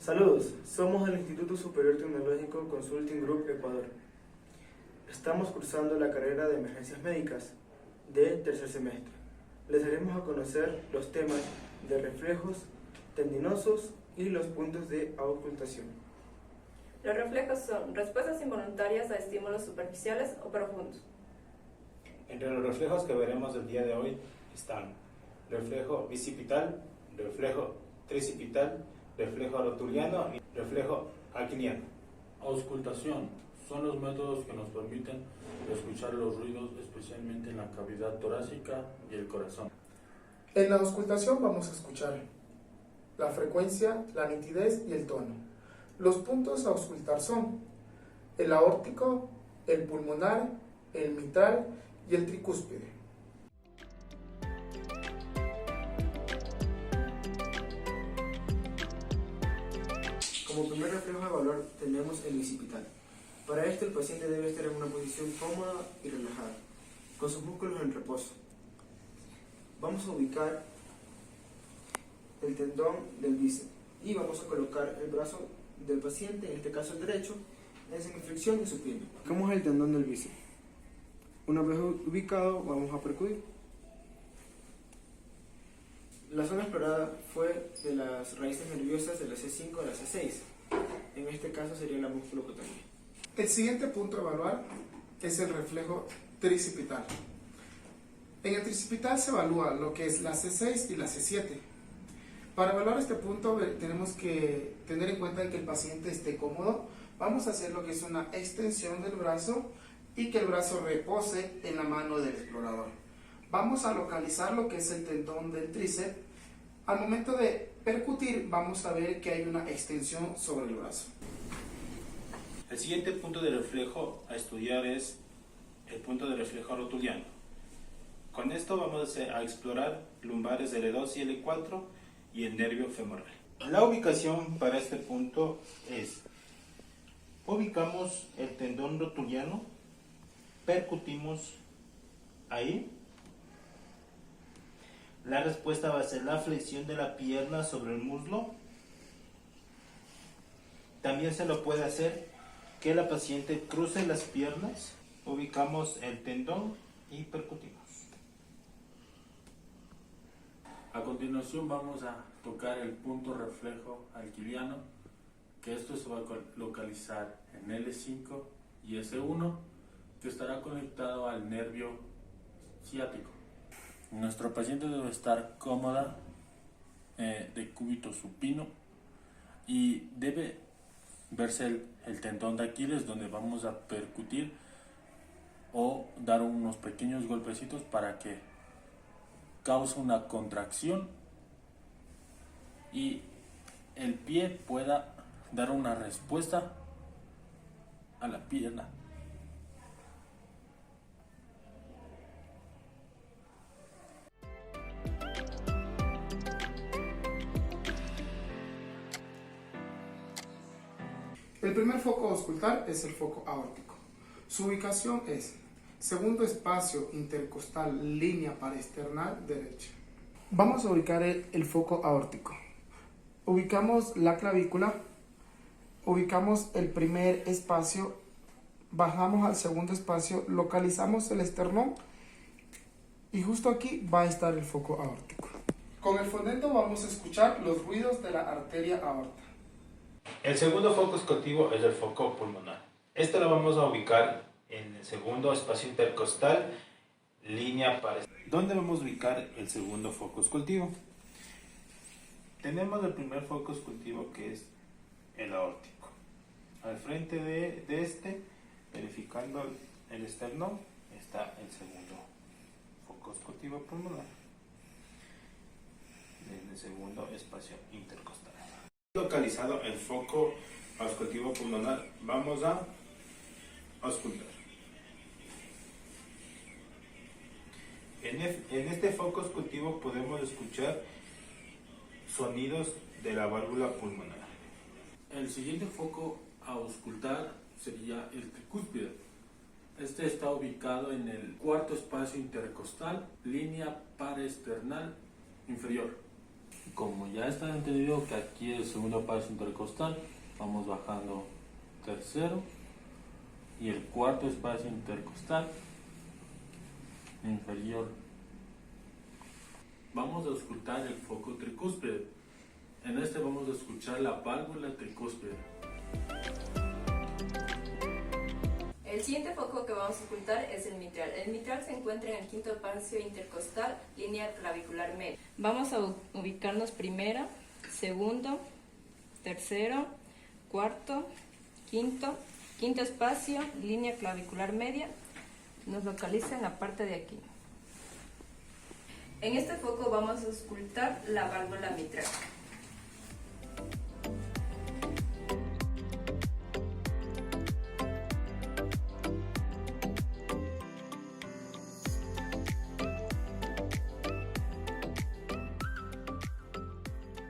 Saludos, somos del Instituto Superior Tecnológico Consulting Group Ecuador. Estamos cursando la carrera de Emergencias Médicas de tercer semestre. Les daremos a conocer los temas de reflejos tendinosos y los puntos de auscultación. Los reflejos son respuestas involuntarias a estímulos superficiales o profundos. Entre los reflejos que veremos el día de hoy están reflejo bicipital, reflejo tricipital, reflejo rotuliano y reflejo aquiliano. Auscultación son los métodos que nos permiten escuchar los ruidos, especialmente en la cavidad torácica y el corazón. En la auscultación vamos a escuchar la frecuencia, la nitidez y el tono. Los puntos a auscultar son el aórtico, el pulmonar, el mitral y el tricúspide. Como primer reflejo a evaluar tenemos el bicipital. Para esto el paciente debe estar en una posición cómoda y relajada, con sus músculos en reposo. Vamos a ubicar el tendón del bíceps y vamos a colocar el brazo del paciente, en este caso el derecho, en semiflexión y supino. ¿Cómo es el tendón del bíceps? Una vez ubicado, vamos a percudir. La zona explorada fue de las raíces nerviosas de la C5 a la C6. En este caso sería la musculocutánea. El siguiente punto a evaluar es el reflejo tricipital. En el tricipital se evalúa lo que es la C6 y la C7. Para evaluar este punto tenemos que tener en cuenta que el paciente esté cómodo. Vamos a hacer lo que es una extensión del brazo y que el brazo repose en la mano del explorador. Vamos a localizar lo que es el tendón del tríceps. Al momento de percutir vamos a ver que hay una extensión sobre el brazo. El siguiente punto de reflejo a estudiar es el punto de reflejo rotuliano. Con esto vamos a explorar lumbares L2 y L4 y el nervio femoral. La ubicación para este punto es: ubicamos el tendón rotuliano, percutimos ahí. La respuesta va a ser la flexión de la pierna sobre el muslo. También se lo puede hacer que la paciente cruce las piernas. Ubicamos el tendón y percutimos. A continuación vamos a tocar el punto reflejo aquiliano, que esto se va a localizar en L5 y S1, que estará conectado al nervio ciático. Nuestro paciente debe estar cómoda, de cúbito supino, y debe verse el tendón de Aquiles, donde vamos a percutir o dar unos pequeños golpecitos para que cause una contracción y el pie pueda dar una respuesta a la pierna. El primer foco a auscultar es el foco aórtico. Su ubicación es segundo espacio intercostal, línea paraesternal derecha. Vamos a ubicar el foco aórtico. Ubicamos la clavícula, ubicamos el primer espacio, bajamos al segundo espacio, localizamos el esternón y justo aquí va a estar el foco aórtico. Con el fonendo vamos a escuchar los ruidos de la arteria aorta. El segundo foco auscultativo es el foco pulmonar. Este lo vamos a ubicar en el segundo espacio intercostal, línea paraesternal. ¿Dónde vamos a ubicar el segundo foco auscultativo? Tenemos el primer foco auscultativo, que es el aórtico. Al frente de este, verificando el esternón, está el segundo foco auscultativo pulmonar en el segundo espacio intercostal. Localizado el foco auscultativo pulmonar, vamos a auscultar. En este foco auscultativo podemos escuchar sonidos de la válvula pulmonar. El siguiente foco a auscultar sería el tricúspide. Este está ubicado en el cuarto espacio intercostal, línea paraesternal inferior. Como ya está entendido que aquí es el segundo espacio intercostal, vamos bajando tercero y el cuarto espacio intercostal inferior. Vamos a auscultar el foco tricúspide. En este vamos a escuchar la válvula tricúspide. El siguiente foco que vamos a ocultar es el mitral. El mitral se encuentra en el quinto espacio intercostal, línea clavicular media. Vamos a ubicarnos primero, segundo, tercero, cuarto, quinto espacio, línea clavicular media. Nos localiza en la parte de aquí. En este foco vamos a auscultar la válvula mitral.